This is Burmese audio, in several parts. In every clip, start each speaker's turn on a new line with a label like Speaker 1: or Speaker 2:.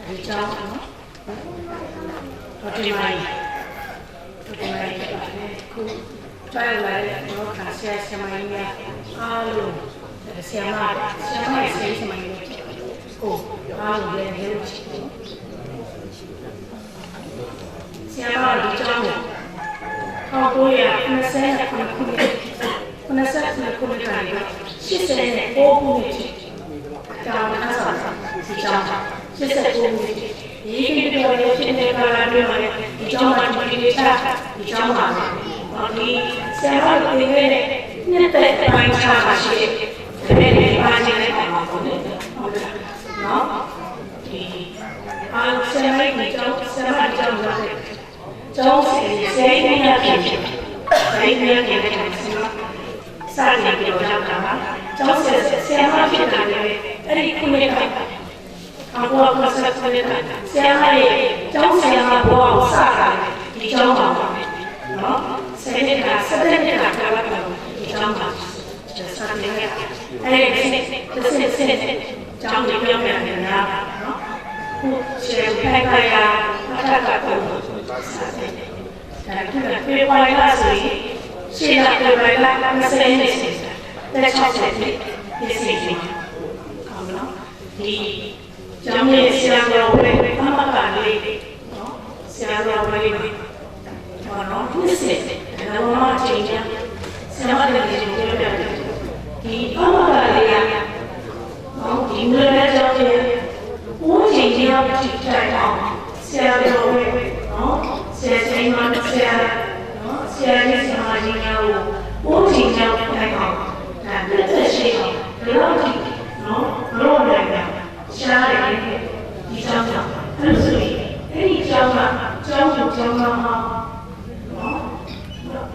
Speaker 1: ဒီကြောင်းနော်တော်တယ်မိုင်းခုတိုင်းလာတဲ့တော့ခါဆရာမိုင်းများအားလုံးဆရာမဆရာမိုင်းကိုအားလုံးလည်းheelဆရာမဒီကြောင်း1990ခုနှစ်ခုနှစ်ကနေ89ခုနှစ်ကျောင်းအားဆောင်ဒီကျောင်း89ခုနှစ်ဒီကိတ္တတော်ရဲ့ဖြစ်တဲ့ကာလအတွင်းမှာဒီကျောင်းမှာဒီဒေတာဒီကျောင်းမှာဒီဆရာမတွေခဲ့တဲ့နှစ်သက်ပိုင်းခြားပါရှိတဲ့ဒီပါခြင်းလေးပေါ့နော်ဒီအားဆရာမတွေကျောင်းဆရာမကျောင်းရောက်တဲ့ကျောင်းဆရာကြီးများဖြစ်ဖြစ်ဒီများရဲ့တဲ့ဆရာစာနေပြီးတော့ရောက်တာပါကျောင်းဆရာမဖြစ်တာလည်းအဲ့ဒီခုနှစ်ကအခုကဆက်ဆက်နေတာဆရာမရဲ့ကျောင်းဆရာမဘောအောင်စတာဒီကျောင်းပါနော်ဆယ်နှစ်ကဆက်တဲ့နှစ်ကကာလကတော့ဒီကျောင်းပါဆက်နေရအဲ့ဒီစစ်ကျောင်းကြီးပြောင်းပြန်နေတာနော်ခုဆရာခိုင်ခိုင်ရအထက်ကပုံဆက်တယ်ဒါကပြေပွားလာဆိုရင်ရှင်းလာပြေပွားလာ20နှစ်တက်60နှစ်ဒီစီကြီးကောင်းနော်ဒီကျောင်းရဲ့ဆရာတော်ပဲအမကလေးနော်ဆရာတော်ပဲဘာလို့ဒီစစ်ဒါမှမချင်းညာဆရာမတွေပြောပြတယ်ဒီအမကလေးရနော်ဒီမျိုးနဲ့ကျောင်းရဲ့ဦးချင်းတရားကြည့်တိုင်းအောင်ဆရာတော်ပဲနော်ဆရာချင်းမဆရာနော်ဆရာကြီးဆရာမကြီးများကိုဦးချင်းကြောင်းတိုင်းအောင်ဒါလက်သက်ရှိအောင်ဘယ်လိုကြည့်နော်ဘယ်လိုလဲရှားတယ်ဒီကျောင်းကအဲ့လိုဆိုရင်အဲ့ဒီကျောင်းကကျောင်းမှာနော်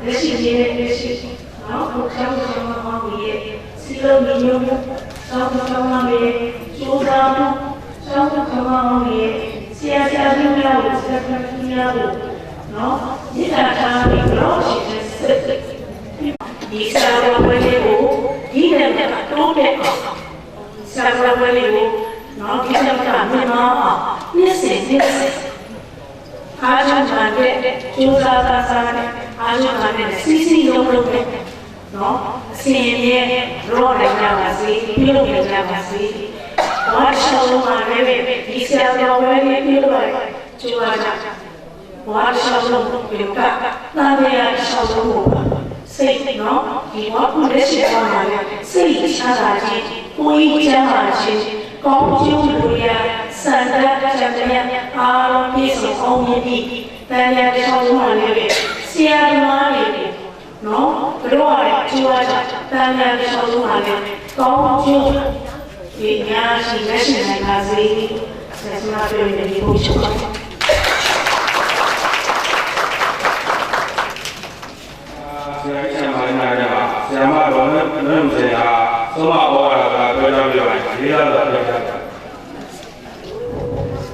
Speaker 1: လက်ရှိရင်းလက်ရှိနော်ဘုရားကျောင်းမှာရဲ့စီလုံးမျိုးကျောင်းမှာရဲ့ကျိုးသားမှုကျောင်းမှာရဲ့ဆရာကြီးများကိုဆက်ဖက်ကြီးများကိုနော်ဒီတာထားပြီးတော့ရှိတဲ့စစ်ဒီစာတော်ဝဲလေးကိုဒီနဲ့တိုးတဲ့အောင်စာတော်ဝဲလေးကိုနော်ဒီစက်ကမြန်မာနှစ်စဉ်အားလုံးပါတဲ့ကျိုးစားတဲ့အားလုံးပါတဲ့စီလုံးနဲ့နော်အစင်ရဲ့ရောနိုင်ကြပါစေပြုလုပ်နိုင်ကြပါစေဘာရှောင်းမှာလည်းဒီဆရာတော်ဝဲလေးပြုလုပ်ရကျိုးစားကြဘာရှောင်းလို့ပြုကတာရရရှောင်းလို့စိတ်နော်ဒီဘာကိုလက်ရှိအောင်ပါလဲစိတ်ချတာချင်းကိုယ်ကြီးချမ်းပါချင်းကောင်းကျိုးလူရစံတတ်ကြတဲ့အားလုံးပြည့်စုံအောင်မြင်ပြီးတရားတော်မှာလည်းဆရာသမားတွေနော်ဘုရားရဲ့ကျိုးအားတရားတော်မှာလည်းကောင်းကျိုးဒီများရှိလက်ရှိနိုင်ပါစေဆက်စပ်ပြောနေဖို့ရှိပါတယ်
Speaker 2: ဆရာကြီးဆရာမလေးများကဆရာမတော်နဲ့လူဆရာသုံးမဩဝါဒကပြောကြပြပါမယ်။ဒီလိုတော့ပြောကြတယ်
Speaker 3: ။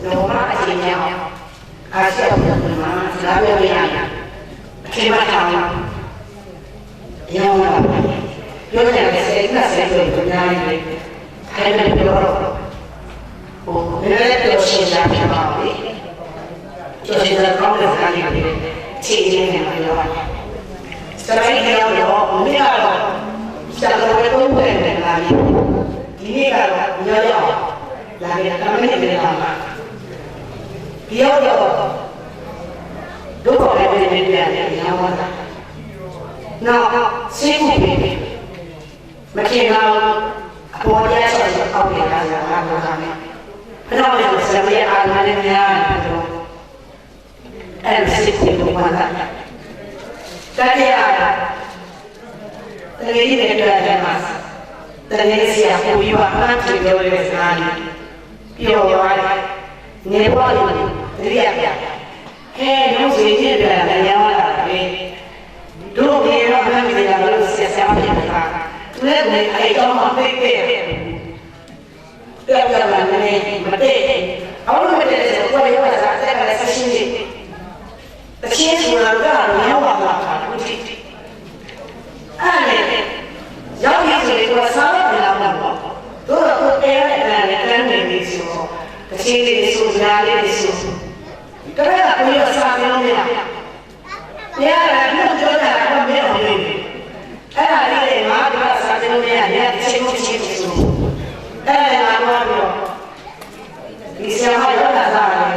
Speaker 3: လောကအချိန်များအားရှိအောင်မှာစကားပြောရရင်အချိန်မှထောင်ရောင်းလာပြောကြတယ်စိတ်ကစိတ်ကိုညာနေတယ်။အဲ့ဒါပြောတော့ဟိုလည်းပြောရှင်းတာပြပါမယ်။ကျိုးရှင်းတဲ့ကောင်းတဲ့ကနေခြေရင်းနဲ့ပြောပါတယ်။စရိုက်ကြောင့်တော့မင်းကတော့စကားပြောတော့ပြန်တယ်လားဒီနေ့ကတော့ညရောက်လာခဲ့တာမင်းနဲ့ပါဒီရောက်တော့ဒုက္ခလည်းပြန်ပြန်ရောင်းတာနောက်စိတ်ကိုမကျင်တော့အပေါ်ရဆက်အောက်နေတာကအားလုံးကလည်းဘယ်တော့မှစမရအားလည်းများတယ်တော့အဲ့ဒါစိတ်ကိုဘာသာတရားတကယ်ကြီးနဲ့တွေ့ရမှာတကယ်စီအပူပြီးပါမှတ်ပြီးပြောရဲစကားလေးပြောရတယ်နေပေါ်လို့တတိယပြဟဲလုံးစီကြည့်တယ်လည်းရောင်းလာတယ်တို့ပြေတော့မှတ်ပြီးတာလို့ဆက်ဆက်ပြတာသူလည်းအဲ့တော့မှသိတယ်ပြောပြလာနေမတည့်အောင်လို့မတည့်ဆိုတော့ပြောရတာအဲ့ဒါလည်းဆက်ရှင်းတယ်တချင်းဆိုတာကတော့ရောင်းပါလားဘူးတိအဲ့လေရောက်ပြီဆိုရင်တော့စားရမလား ချင်းလေးဆိုစရာလေးဆိုတပည့်ကကိုရစာပြောနေလားဘုရားကလည်းပြောတာတော့မင်းအောင်လေအဲ့ဒါလေးတွေငါတို့ကစာပြောနေရတယ်ချင်းချင်းဆိုအဲ့ဒါငါတို့ဒီဆရာမရောလာတာလေ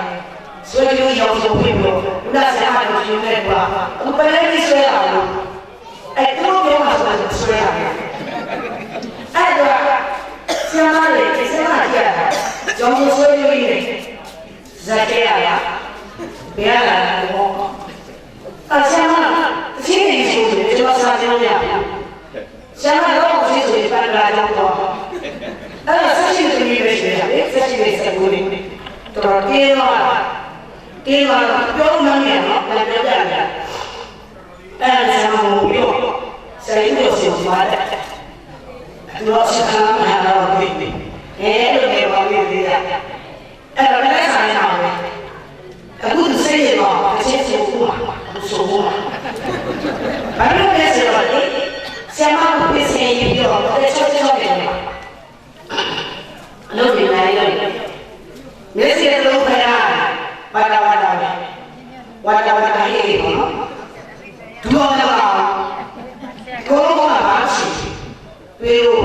Speaker 3: ဆွေးကြိုးရောင်စုံပြီးတော့ဘုရားဆရာမတို့ရှင်နေကွာအခုပဲလေးဆွဲလာလို့အဲ့တို့မျိုးမှာဆွဲရတယ်အဲ့တော့ဆရာမလေးဒီဆရာမကြီးကကျောင်းဆွဲလို့ရည်ဇာတ်ရရဘယ်လာတော့အဆရာမအချင်းကြီးဆိုတယ်ကျွန်တော်စာပြောရဆရာမတော့အချင်းဆိုပြန်လာတော့အဲ့ဒါဆက်ရှိသူကြီးပဲရှိတယ်ဆက်ရှိတဲ့စကူလေးတော်တင်းလာပြောမှန်းနေနော်ပြန်ပြောကြတယ်အဲ့ဒါဆရာမကိုပြောဆရာကြီးတို့ဆိုပါတယ်တော့စကားမှန်တော့ပြီအဲ့လိုနေပါလိမ့်သေးတယ်အဲ့တော့လည်းဆိုင်ရအောင်အခုစိတ်ရတော့အချင်းချင်းဦးမှာဆိုဦးမှာဘာလို့လဲဆိုတော့ဆရာမကိုပြစင်ရပြီးတော့တဲ့ချောချောနေတယ်အလုပ်တွေနိုင်ရတယ်မျက်စိနဲ့လုံးခရဝါဒဟေးတယ်နော်ဒူအောင်တော့ကိုယ်ကပါရှိပြေလို့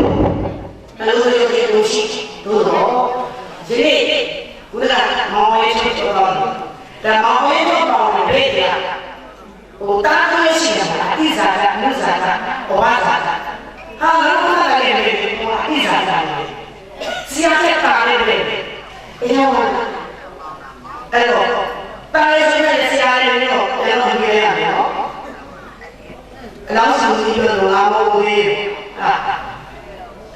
Speaker 3: အလုပ်တွေလုပ်ရှိတို့တော့ဒီနေ့ဘုရားမောင်ရဲ့ချောတော်ဒါမောင်ရဲ့ချောတော်နဲ့တွေ့ရဟိုတားလို့ရှိတာအဣဇာတာအနုဇာတာဘဝဇာတာဟာငါတို့ကလည်းအဣဇာတာဆရာချက်တာလေးပဲအယောအဲ့တော့တားရရှိတဲ့ဆရာလေးတော့ဘယ်လိုမြင်ရလဲနော်အလောင်းဆောင်ကြီးတို့ငါမဟုတ်ဘူးဟာ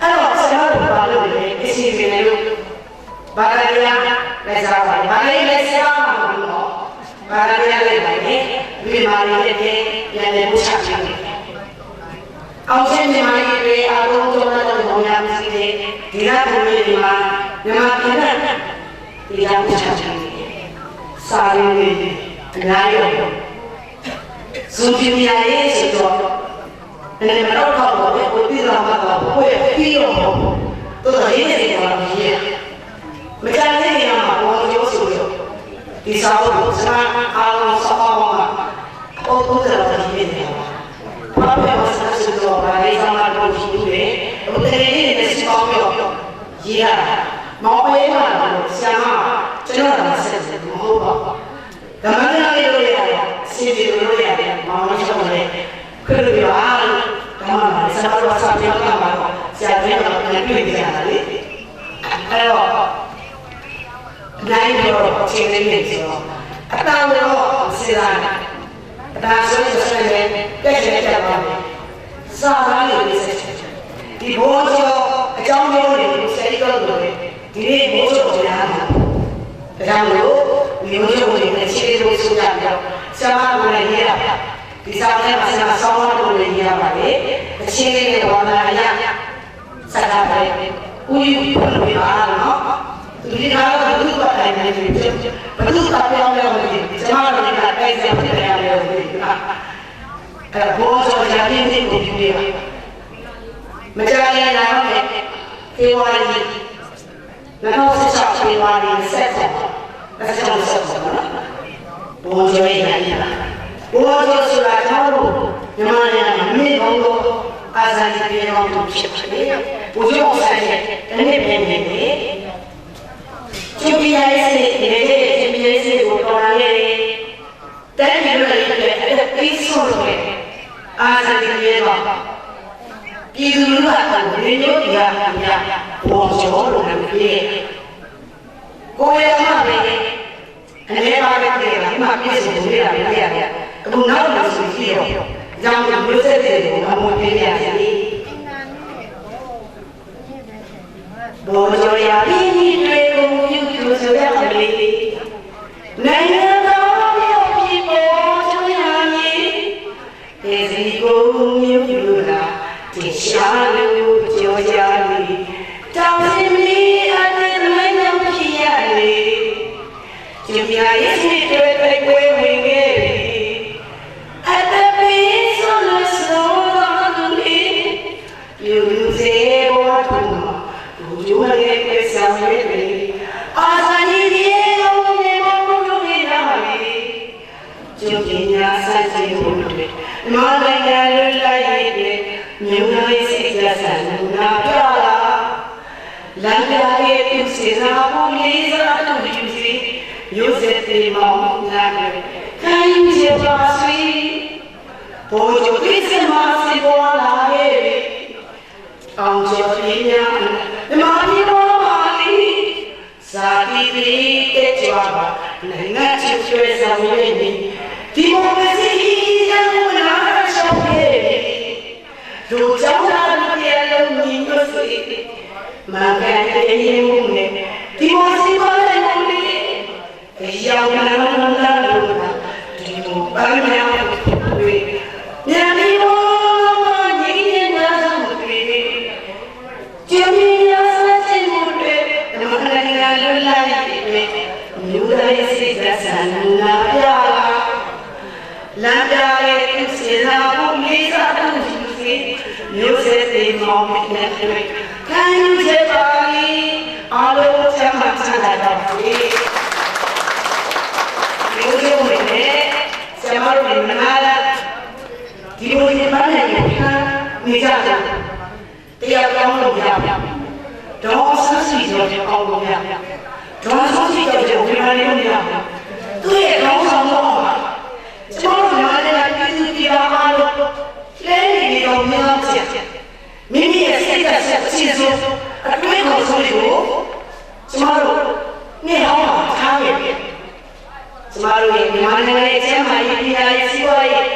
Speaker 3: အဲ့တော့ဆရာတို့ဘာလို့လဲအစီအစဉ်လေးလို့ဘာလဲလဲစားပါဘာလဲလဲစားပါဘူးနော်ဘာလဲလဲပါလေဒီမာရီရဲ့ပြန်လဲဖို့ချချင်တယ်အောင်ချင်းဒီမာရီတွေအားလုံးကျောင်းတော်ဘုံရမရှိတဲ့ဒီကဘုံလေးဒီမှာမြန်မာပြည်နဲ့ဒီကဖို့ချချင်တယ်စာရင်းလေးအများကြီးဇူပီမီယာရေးဆိုတော့လည်းမတော့တော့ဘူးကိုပြည်တော်မှာတော့ကိုယ့်ရဲ့ပြီးတော့တော်ရေးနေတယ်ပါမြင်မကြတဲ့နေရာမှာဘောကျော်ဆိုတော့ဒီစာအုပ်ကိုစမ်းအားလုံးစောင်းအောင်မှာပေါ်ပေါ်တော့နေတယ်ဘာပဲမဆက်ဆိုတော့ဘာလေးဆောင်လာတော့ရှိတယ်ဘုရားရေးနေစောင်းပြီးတော့ရေးရမောင်ပေးမှာတော့ဆရာမကျွန်တော်ကဆက်မဟုတ်ပါဓမ္မနာလေးလို့ရတယ်စီဒီလို့ရတယ်မောင်လေးဆောင်တယ်ခရပြာဓမ္မနာဆရာတော်စာပြောတာပါဆရာကြီးကတော့ပြန်တွေ့ကြတာလေအဲ့တော့နိုင်တော့ချင်းလေးနေဆိုတော့အတောင်တော့စေတာအတားဆိုရင်ဆက်နေတက်တက်ပါမယ်စာသားလေးဆက်ဒီဘောကျော်အကြောင်းမျိုးတွေဆရာကြီးကတော့ဒီနေ့ဘောကျော်ကြားတာဒါကြောင့်လို့မျိုးချိုတွေနဲ့ရှင်းလို့ဆိုကြပြီးတော့ဆရာမကလည်းရေးတာဒီစာထဲမှာဆရာဆောင်းတော့လည်းရေးရပါလေအချင်းလေးနဲ့ဝါနာရစကားပဲဦးယူပြလို့ရအောင်နော်ဒီကတော့ဘုရားတိုင်းနေတယ်ဘုရားပြောင်းလဲလို့ကျမတို့ကတိုက်စရာဖြစ်ရတယ်လို့အဲ့ဘောဆိုကြတဲ့နေ့ကိုပြုရမကြရင်လာမယ်ဖေဝါရီ2016ဖေဝါရီဆက်ဆက်အဲ့ဒါဆိုဆက်နော်ဘောဆိုရရင်ဘောဆိုဆိုတာကျွန်တော်တို့မြန်မာနိုင်ငံမိဘုံတို့အာဇာနည်ပြည်တော်တို့ဖြစ်ပါတယ်ဘောဆိုဆိုင်တဲ့နေ့ပဲနေတယ်ကျူပီယာရေးစိတ်နေတဲ့ကျူပီယာရေးစိတ်ကိုတော်လာခဲ့တယ်။တန်းပြီးတော့လည်းအဲ့ပြီးဆုံးလို့အာဇာနည်ရဲ့တော့ပြည်သူလူထုကဒီလိုဒီဟာများပေါ်ကျော်လို့လည်းပြည့်ကိုယ်ရမှာပဲအနေပါပဲတည်းကမှပြည့်စုံနေတာပြရတယ်။အခုနောက်တော့ဆိုကြည့်တော့ကြောင်မျိုးဆက်တွေကိုအမွေပြရစီဘောကျော်ရပြီးတွေကိုပြုပြုဆိုရအောင်လေနိုင်ငံတော်မျိုးပြည်ပေါ်ချွေရမည်ဒီစီကိုမျိုးပြုလာဒီရှာလို့ကြော်ကြမည်တောင်းစီမီအတဲ့နိုင်နှဖြစ်ရလေကျူပြရဲ့စိတ်တွေတွေဝင်ခဲ့ပြီအတပင်းဆိုလို့ဆိုတော့လေပြုစေဘောထုံကျူရဲ့ဆောင်ရဲ့အာဇာနည် စေနာဘူးလေးစားလို့ယူစီမျိုးစက်တွေမောင်းလာတယ်ခိုင်းချပါစီဘိုးကျိုးဒီစမစီပေါ်လာရဲ့အောင်ချပြင်းများဓမ္မဒီဘောပါလီစာတိတိတဲ့ကြွားပါနိုင်ငံချစ်ကျွဲဆောင်ရဲ့ဒီမိုကရေစီရဲ့ဝင်လာရှောက်ရဲ့ဒုကြောင့်လာတဲ့လုံးညီညွတ်စေမကန်တဲ့ရင်မှုနဲ့ဒီမိုကရေစီပါတဲ့လူတွေရောင်လာလာလို့ဒီမိုပန်းများတွေမြန်ပြီးတော့ညီညီငါဆောင်တွေကျင်းပြီးရစတဲ့မှုတွေဓမ္မနိုင်ငံလွတ်လပ်ရေးတွေမြို့တိုင်းစိတ်သက်ဆန္ဒနာပြလမ်းပြရဲ့စေနာဖို့လေးစားတဲ့သူစီမျိုးစေ့တွေမောင်းနေတယ်ခံယူချက်ပါလီအားလုံးချမ်းသာချမ်းသာပါစေဒီလိုမျိုးနဲ့ဆရာမတို့မနာလားဒီလိုရင်ပန်းနေခံနေကြတယ်တရားကောင်းလို့ရတော့ဆန်းစီကြောင့်အောင်လို့ရတော့ဆန်းစီကြောင့်ဒီမှာနေလို့ရသူ့ရဲ့ကောင်းဆောင်တော့ကျွန်တော်တို့မြန်မာနိုင်ငံပြည်သူပြည်သားအားလုံးလဲနေတော့များချက်မိမိရဲ့စိတ်သက်ဆက်အစီအစဉ်အတွင်းကိုဆိုလို့ကျွန်တော်တို့နေအောင်ထားရပြီကျွန်တော်တို့ရဲ့မြန်မာနိုင်ငံရဲ့ကျန်းမာရေးပြည်သားရဲ့စီးပွားရေး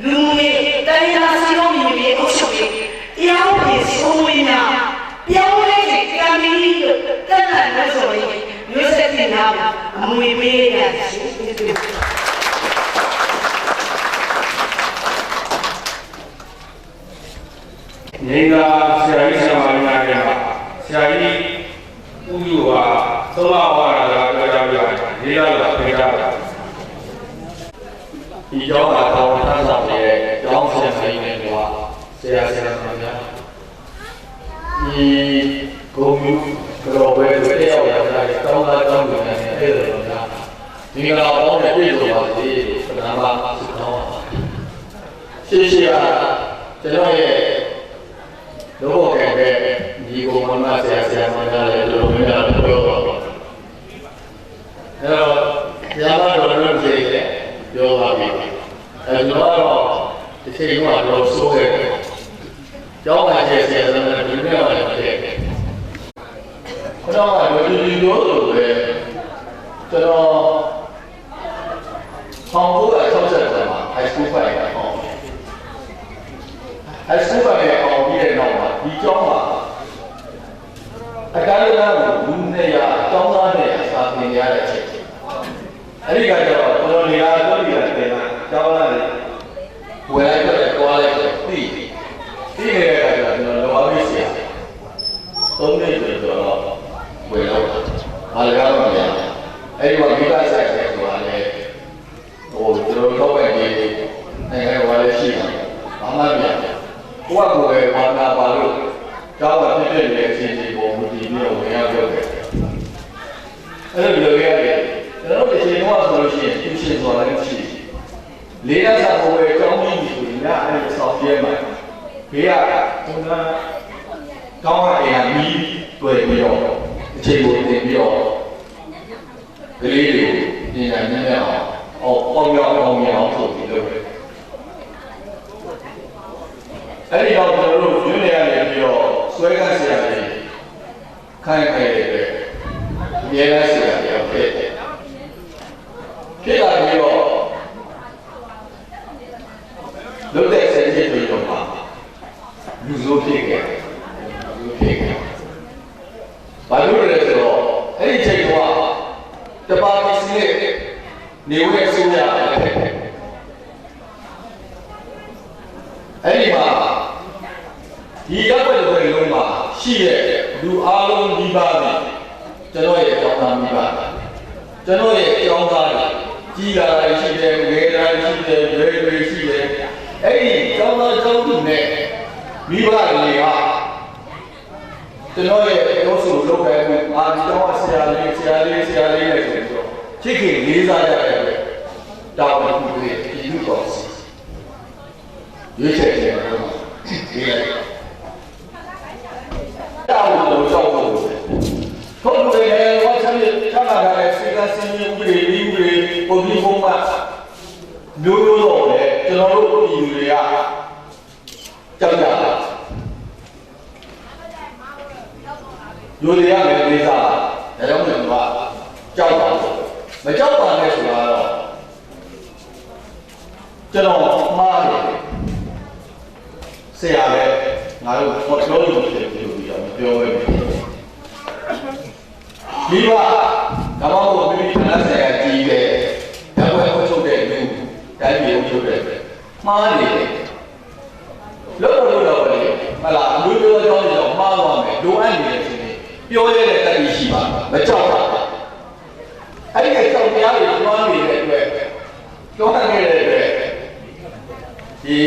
Speaker 3: လူမှုရေးတိုင်းဒေသစီးပွားရေးအုပ်ချုပ်ရေးတရားဥပဒေစိုးမိုးရေးများပြောင်းလဲတဲ့ကံမီလို့တက်လာလို့ဆိုရင်မျိုးဆက်တင်တာအမွေပေးရရှိတယ်
Speaker 2: နေကဆရာကြီးဆရာမတွေများတယ်ပါဆရာကြီးဥယူကသုံးမဝါဒကပြောကြပြတယ်လေးရတော့ဖိတ်တာ
Speaker 4: ဒီကျောင်းမှာတော်ထမ်းဆောင်နေတဲ့ကျောင်းဆရာကြီးတွေနဲ့ဆရာဆရာမများဒီဂုံမျိုးကြော်ပဲတယောက်ရောက်လာတဲ့တောင်းသားတောင်းဝင်နေတဲ့အဲ့လိုများဒီကလာပေါင်းတဲ့ပြည်သူပါစီပနာမဆုတောင်းပါရှေ့ကကျွန်တော်ရဲ့လောကကဲဒီကုမ္မဆရာဆရာမများလည်းတို့မများပြောတော့အဲ့တော့ဆရာမတော်တို့ကြည့်တယ်ပြောပါပြီအဲကျွန်တော်တော့ဒီချိန်ကတော့ဆိုးခဲ့တယ်ကျောင်းမှာဆရာဆရာတွေဒီနေ့မှလည်းဖြစ်တယ်ခဏမှဒီလိုဆိုပဲကျွန်တော်1960မှာ high school ဖိုင်အောင် high school ဖိုင်အောင်ပြီးတဲ့နောက်မှာဒီကျောင်းမှာအကားရကလူနေရကျောင်းသားတွေစာသင်ရတဲ့အချိန်အဲ့ဒီကကျတော့ကျွန်တော်နေရာတော့ဒီကတင်တာကျောင်းသားတွေဝယ်လိုက်တော့ကွာလိုက်တော့ပြီးနေတဲ့အခါကျတော့ကျွန်တော်လောဘကြီးဆရာ3နှစ်ကျော်တော့ဝယ်တော့အားလည်းတော့မရအဲ့ဒီမှာမိဘဆိုင်တယ်ဆိုတာလေဟိုကျွန်တော်တော့ပဲဒီနိုင်ငံဝါလေးရှိတယ်ဘာမှမရကိုယ့်ကိုယ်ဘာသာပါလို့ကျောင်းကဖြစ်ဖြစ်နေတဲ့အချိန်ဒီပုံမူတည်ပြီးတော့ဝင်ရောက်ပြောတယ်အဲ့လိုပြောရတယ်ကျွန်တော်တို့ဒီချိန်ကဆိုလို့ရှိရင်သူရှင်ဆိုတာလည်းရှိတယ်လေးရစာဘဝရဲ့ကျောင်းကြီးဆိုရင်လည်းအဲ့ဒီဆောက်ပြဲမှာဘေးကကျွန်တော်ကောင်းတဲ့အရာကြီးတွေ့ပြီးတော့အခြေကိုတင်ပြီးတော့ကလေးတွေပညာဉာဏ်နဲ့အောင်ပေါင်းရောက်ဆိုပြီးလုပ်တယ်အဲ့ဒီတော့ကျွန်တော်တို့ညနေရနေပြီးတော့ဆွဲကန်းဆရာကြီးခိုင်းခဲ့တယ်အများကြီးဆရာကြီးဖြစ်တယ်ဖြစ်လာပြီးတော့လုပ်တဲ့ဆရာကြီးတွေတော့ပါလူစိုးဖြစ်ခဲ့ဘာလို့လဲဆိုတော့အဲ့ဒီချိန်ကတပါးစီနဲ့နေဝဲဆိုးရတယ်အဲ့ဒီမှာဒီကပ်ွက်တွေလုံးမှာရှိတဲ့လူအားလုံးဒီပါပြီကျွန်တော်ရဲ့ကျောင်းသားမိဘကျွန်တော်ရဲ့ကျောင်းသားတွေကြီးလာတာရှိတယ်ငယ်လာရှိတယ်ရွယ်တွေရှိတယ်အဲ့ဒီကျောင်းသားကျောင်းသူနဲ့မိဘတွေကကျွန်တော်ရဲ့ပြောဆိုလုပ်ခဲ့မှုအာဒီတော့ဆရာလေးနဲ့ဆိုတော့ချစ်ခင်လေးစားကြတယ်တောင်းပန်မှုတွေဒီလိုပေါ့ရွေးချယ်တယ်ဒီလိုက်တောင်းလို့ကြောက်လို့ထုတ်လို့လည်း ထားတဲ့စေကစင်းဥပဒေဥပဒေပုံစံပုံမှန်မျိုးမျိုးတော့လေကျွန်တော်တို့ပြည်သူတွေကကြောက်ကြတာယူရရမယ်လေးစားဒါကြောင့်ကျွန်တော်ကကြောက်ပါမကြောက်ပါနဲ့ဆိုတာတော့ကျွန်တော်မှားတယ်ဆရာပဲငါတို့ပြောလို့ဖြစ်ပြီးတော့မပြောဘဲမိဘဒါမှမဟုတ်မိမိဌာနဆိုင်ရာကြီးတယ်ဒါပဲအထုတ်တဲ့လူတိုင်းပြည်အထုတ်တဲ့မှားနေတယ်လို့တော့ပဲမလားအမျိုးမျိုးကြောင်းကြောင့်မှားသွားမယ်လိုအပ်နေတဲ့สิ่งပြောရတဲ့တတိရှိပါမကြောက်ပါအဲ့ဒီကြောက်တရားတွေတွားနေတဲ့အတွက်တွားနေတဲ့အတွက်ဒီ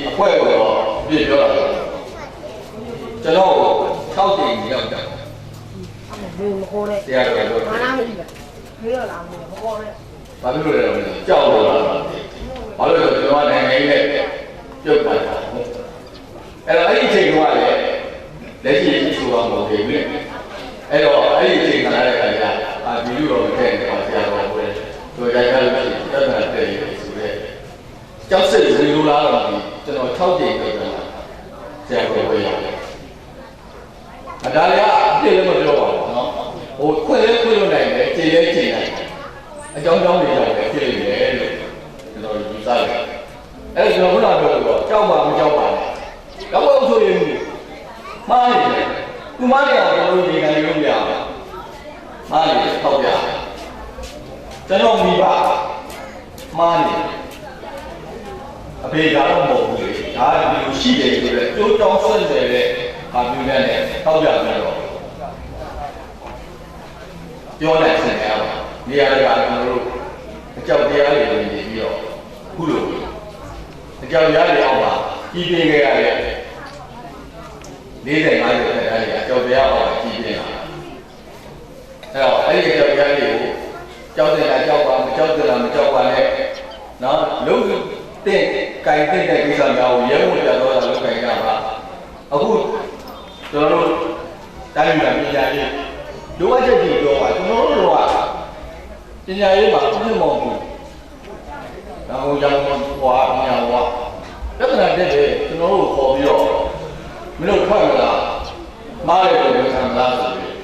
Speaker 4: အဖွဲကတော့ပြည့်ပြောတာကျွန်တော်6ကြိမ်ရောက်တယ်
Speaker 1: ဘယ်မခေါ်လဲ
Speaker 4: တရားတော်လို့
Speaker 1: မနာမရှိဘူးခေးရလာမခေါ်လဲ
Speaker 4: ဘာဖြစ်လို့လဲကြောက်လို့လားဘာလို့လဲကျွန်တော်နိုင်ငံရေးနဲ့ပြုတ်ပါတာအဲ့တော့အဲ့ဒီအချိန်ကလည်းလက်ရှိဆိုတာမဟုတ်ဘူးလေအဲ့တော့အဲ့ဒီအချိန်ကလည်းခါကြဒီလိုတော့မထည့်နဲ့ပါဆရာတော်ပြောတယ်တို့ကြိုက်ကြလို့ရှိရင်တက်တာတည်းဆိုတဲ့ကြောက်စစ်ဇီလိုလားတော့ကျွန်တော်6ကြိမ်ပြောတာဆရာတော်ပြောရတယ်အဒါလည်းအပြည့်လည်းမပြောပါဘူးနော်ဟိုခွင့်လည်းခွင့်လို့နိုင်တယ်ခြေလည်းခြေနိုင်တယ်အကြောင်းကြောင်းတွေလည်းဖြစ်နေတယ်လို့ကျွန်တော်ယူဆတယ်အဲ့ဒါကျွန်တော်ခုနပြောလို့ကြောက်ပါမကြောက်ပါနဲ့တော့ဘုဆိုရင်မှားနေတယ်သူမားနေအောင်ကျွန်တော်ဒီကနေလို့မရဘူးမားနေထောက်ပြကျွန်တော်မိဘမားနေအဖေကတော့မဟုတ်ဘူးလေဒါကဒီလိုရှိတယ်ဆိုတော့ကျိုးတောင်းဆွဲနေတဲ့အာမျိုးနဲ့ထောက်ပြပြီးတော့ပြောလိုက်စင်ရပါနေရာကကျွန်တော်တို့အကြောက်တရားတွေနေပြီးတော့ခုလိုအကြောက်တရားတွေအောင်ပါကြီးပြင်းခဲ့ရတဲ့40-50ခက်တိုင်းအကြောက်တရားအောင်ကြီးပြင်းလာအဲ့တော့အဲ့ဒီအကြောက်တရားတွေကိုကြောက်တဲ့ကြောက်ပါမကြောက်တဲ့မကြောက်ပါနဲ့နော်လုံးတဲ့ကြိုင်တဲ့ကိစ္စများကိုရဲဝံ့ပြတော့တာလုပ်ကြရပါအခုကျွန်တော်တို့တိုင်းပြည်ပညာရေးလိုအပ်ချက်တွေပြောပါကျွန်တော်တို့ကပညာရေးမှာပြည့်စုံမှုဒါကိုကြောင့်ဟွာပညာဟွာပြဿနာတက်တယ်ကျွန်တော်တို့ခေါ်ပြီးတော့မင်းတို့ထွက်မလားမားတယ်လို့ခံစားဆိုပြီး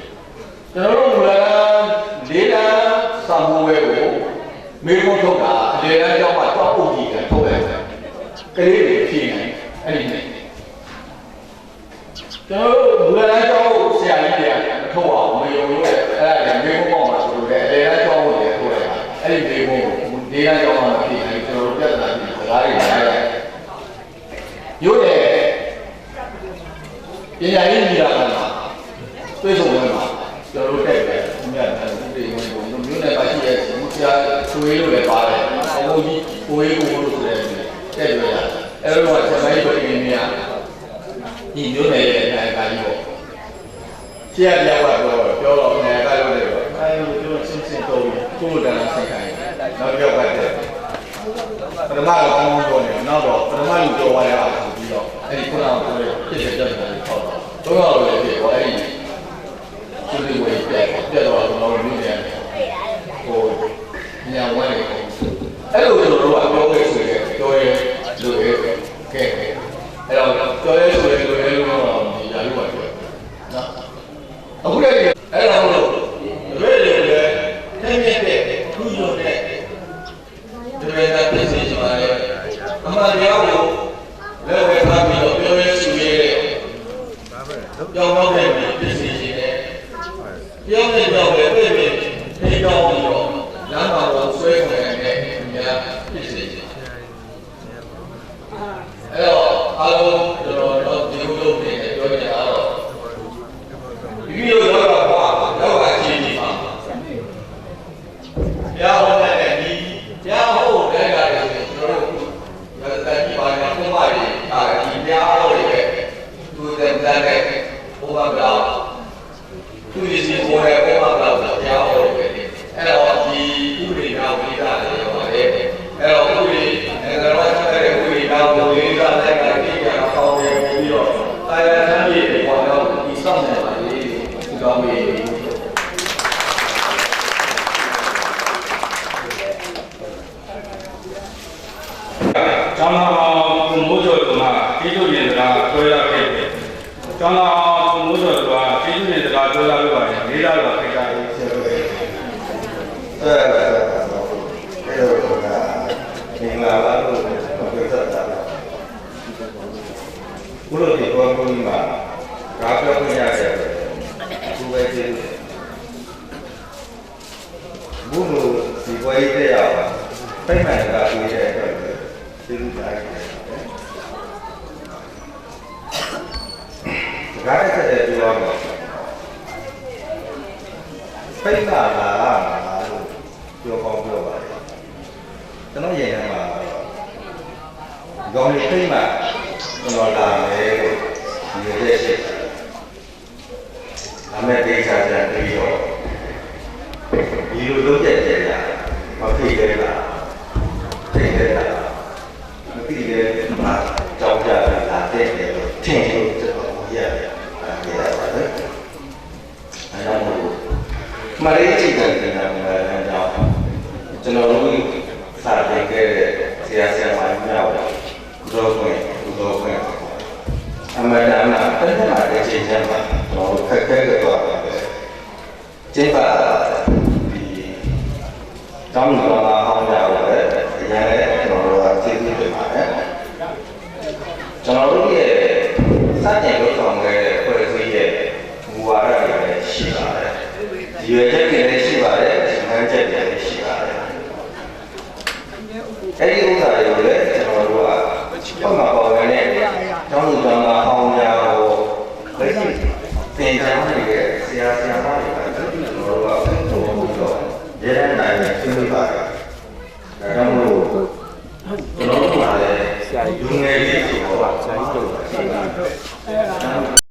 Speaker 4: ကျွန်တော်တို့ကလေးတန်းစာမိုးဝဲကိုမေးခွန်းထုတ်တာအလေတန်းကြောင့်မှတော့ပုတ်ကြည့်တယ်ထုတ်တယ်ကလေးတွေဖြေနေအဲ့ဒီနဲ့ကျွန်တော်တို့လူလာကြောင်းဆရာကြီးတွေကမထုတ်အောင်မယုံလို့အဲ့ဒါလည်းမေးခွန်းပေါ့မှာဆိုလို့လေအလေတန်းကြောင်းကိုလည်းထုတ်လိုက်တာအဲ့ဒီမေးခွန်းကိုဒေသကြောင်းမှာဖြေနေကျွန်တော်တို့ပြဿနာတွေစကားတွေလာတယ်ရိုးတယ်ပညာရေးညီလာခံမှာတွေ့ဆုံပွဲမှာကျွန်တော်တို့တက်တယ်အမြတ်တယ်ဒီဝင်ကိုမျိုးနဲ့ပါရှိရဲ့ဆရာဆွေးလို့လည်းပါတယ်အဝကြီးကိုရေးကိုလို့ဆိုတဲ့တက်ကြရတယ်အဲ့တော့ဆရာမကြီးတို့အင်းမြတ်ဒီမျိုးနဲ့ရဲ့အကာကြီးပေါ့ဆရာပြောတော့ငယ်ကလို့လည်းအဲလိုကျွန်တော်ရှင်းရှင်းတော့ကိုယ်တန်းဆိုင်ခိုင်းနောက်ပြောပါတယ်ပထမတော့ကောင်းကောင်းပြောနေနောက်တော့ပထမလူပြောသွားရအောင်ဆိုပြီးတော့အဲ့ဒီခုနကပြောတဲ့ဖြစ်တဲ့ကြက်တယ်ဟောတော့လည်းဖြစ်သွားအဲ့ဒီသူတွေဝယ်ပြတော့ကျွန်တော်တို့မြင်တယ်ဟိုညာဝဲတယ်အဲ့လိုကျွန်တော်တို့ကပြောခဲ့ဆိုရင်ပြောရဲလူရဲကဲအဲ့တော့ပြောရဲဆိုရင်လူရဲလို့တော့ဒီရာလို့ပါပြောနော်အခုလည်းအဲ့ဒါလို့ရွေးတယ်လေထိမြင့်တဲ့ထူးရွတဲ့ဒီလိုသာပြည့်စုံကြပါလေအမှန်တရားကိုလက်ဝဲထားပြီးတော့ပြောရဲဆိုရဲကြောင်းတော့တဲ့ပြည့်စုံခြင်းနဲ့ပြောနေတော့ပဲပြည့်ပြည့်ထိကြောင်းပြီးတော့လမ်းမှာကိုဆွဲခေါ်ရတဲ့များပြည့်စုံခြင်းအဲ့တော့အားလုံးကျွန်တော်တို့ဒီလိုလုပ်နေတယ်ပြောကြတာတော့ဒီလိုတော့တော့အချင်းကြီးပါဘုရားဟောတဲ့ဒီဘုရားဟောတဲ့ကလည်းကျွန်တော်တို့တန်ကြီးပါနေပုံမှန်ဒီဘုရားဟောတဲ့သူတဲ့ဘုရားကတော့သူရစီပေါ်တဲ့ဘုရားကတော့ဘုရားဟောတဲ့အဲ့တော့ဒီဥပဒေကဝိသတယ်ရောပါတယ်အဲ့တော့ဥပဒေနိုင်ငံတော်ဆက်တဲ့ဥပဒေကဝိသတဲ့ကတိကျအောင်ပေါင်းရပြီးတော့တရားစံပြည့်ပေါ်တော့ဒီစောင့်နေပါလေဒီကောင်းပြီ
Speaker 2: ကားဆွဲရခဲ့တယ်။ကျောင်းသားကိုမိုးစောကကျေးဇူးနဲ့စကားပြောလာလို့ပါတယ်လေးလာတော့ခိတ်တာရေးဆက်လို့အဲ့တော့ကမင်္ဂလာပါလို့ပြောတတ်တာဘုလိုဒီဘောကူမှာဒါပြောခွင့်ရတယ်သူပဲကျေးဇူးဘုလိုဒီပွဲတဲ့ရပါဖိမှန်တာပြီးတဲ့အတွက်ကျေးဇူးများတယ်ဒါနဲ့ဆက်ပြောရမယ်ဖိမှန်လာလို့ပြောကောင်းပြောပါတယ်ကျွန်တော်ရင်ထဲမှာခေါင်းလေးဖိမှန်ကျွန်တော်လာမယ်လို့ဒီရဲ့ရှိတယ်အမေဒေချာချာပြီးတော့ဒီလိုလုပ်တဲ့ကြတာမဖြစ်ခဲ့လားဖြစ်ခဲ့လားမဖြစ်ခဲ့မှာကြောက်ကြတာတဲ့တယ်လို့ထင်လို့ကျွန်တော်ရတယ်အဲ့ဒါပါပဲအဲ့ဒါမို့မလေးကြည့်တဲ့နေရာမှာလည်းကြောက်ကျွန်တော်တို့စာသင်ခဲ့တဲ့ဆရာဆရာမတွေများတော့ဘုရားခွင့်အမှန်တမ်းမှာတစ်ခါတည်းချိန်ချင်းမှာတော့ခက်ခဲတော့ပါတယ်ကျင်းပါဒီတောင်းလာအောင်ကြရတယ်အရင်လည်းကျွန်တော်တို့ကသိသိပြပါတယ်ကျွန်တော်တို့ရဲ့စတင်လို့ဆောင်ခဲ့တဲ့ဖွဲ့စည်းရဲ့မူဝါဒတွေလည်းရှိပါတယ်ဒီရွယ်ချက်တွေလည်းရှိပါတယ်ဒီမှန်းချက်တွေလည်းရှိပါတယ်အဲ့ဒီဥစ္စာတွေကိုလည်းကျွန်တော်တို့ကပုံမှန်ပေါ်နေတဲ့ကျောင်းသူကျောင်းသားဟောင်းများကိုလက်ရှိသင်ကြားနေတဲ့ဆရာဆရာမတွေကကျွန်တော်တို့ကဘုရားရဲရဲနိုင်နေသိလို့ပါတယ်။ဒါကြောင့်မို့ကျွန်တော်တို့ကလည်းလူငယ်လေးတွေတော့ဆရာကြီးတို့ရှိပါတယ်